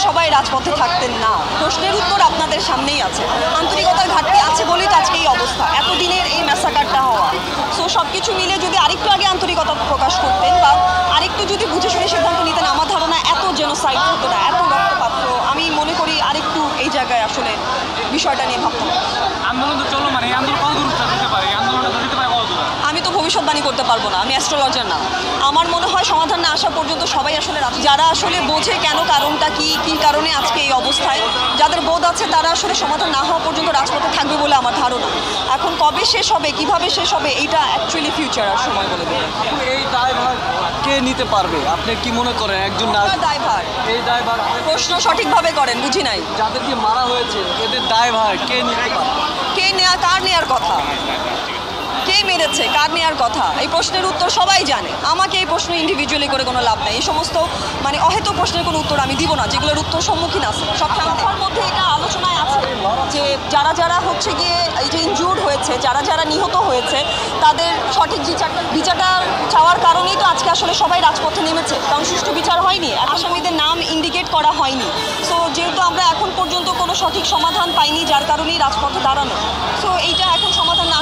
সবাই রাজপথে থাকতেন না। প্রশ্নের উত্তর আপনাদের সামনেই আছে। আন্তরিকতার ঘাটতি আছে বলেই তো আজকে এই অবস্থা, এতদিনের এই ম্যাসাকারটা হওয়া। সো সব কিছু মিলে যদি আরেকটু আগে আন্তরিকতা প্রকাশ করতেন বা আরেকটু যদি বুঝে শুনে সিদ্ধান্ত নিতেন, আমার ধারণা এত জেনোসাইড হতো না, এত রক্তপাত। আমি মনে করি আরেকটু এই জায়গায় আসলে বিষয়টা নিয়ে ভাবতাম। আন্দোলন তো চলো, মানে এই আন্দোলন কত দূর যেতে পারে, এই আন্দোলনটা যেতে পারে কত দূর? আমি তো ভবিষ্যৎবাণী করতে পারবো না, আমি অ্যাস্ট্রোলজার না। আমার মনে হয় সমাধান না আসা পর্যন্ত সবাই আসলে যারা আসলে বোঝে কেন, কারণটা কী কারণে আজকে এই অবস্থায়, যাদের বোধ আছে তারা আসলে সমাধান না হওয়া পর্যন্ত রাজপথে থাকবে বলে আমার ধারণা। এখন কবে শেষ হবে, কিভাবে শেষ হবে, এইটা অ্যাকচুয়ালি ফিউচার আর সময় বলে দেবে। এই দায়ভার কে নিতে পারবে? আপনি কি মনে করেন একজন দায়ভার? এই দায়ভার প্রশ্ন সঠিকভাবে করেন, বুঝি নাই। যাদেরকে মারা হয়েছে এদের দায়ভার কে নিতে পারবে? কার নেয়ার কথা, কে মেরেছে, কার নেয়ার কথা, এই প্রশ্নের উত্তর সবাই জানে। আমাকে এই প্রশ্ন ইন্ডিভিজুয়ালি করে কোনো লাভ নাই। এই সমস্ত মানে অহেতুক প্রশ্নের কোনো উত্তর আমি দিব না, যেগুলোর উত্তর সম্মুখীন আছে। সব সংখ্যার মধ্যে এটা আলোচনায় আছে যে যারা হচ্ছে গিয়ে এই যে ইনজুর্ড হয়েছে, যারা নিহত হয়েছে, তাদের সঠিক বিচারটা চাওয়ার কারণেই তো আজকে আসলে সবাই রাজপথে নেমেছে, কারণ সুষ্ঠু বিচার হয়নি, আসামিদের নাম ইন্ডিকেট করা হয়নি। সো যেহেতু আমরা এখন পর্যন্ত কোনো সঠিক সমাধান পাইনি, যার কারণেই রাজপথে দাঁড়ানো। সো এইটা এখন সমাধান না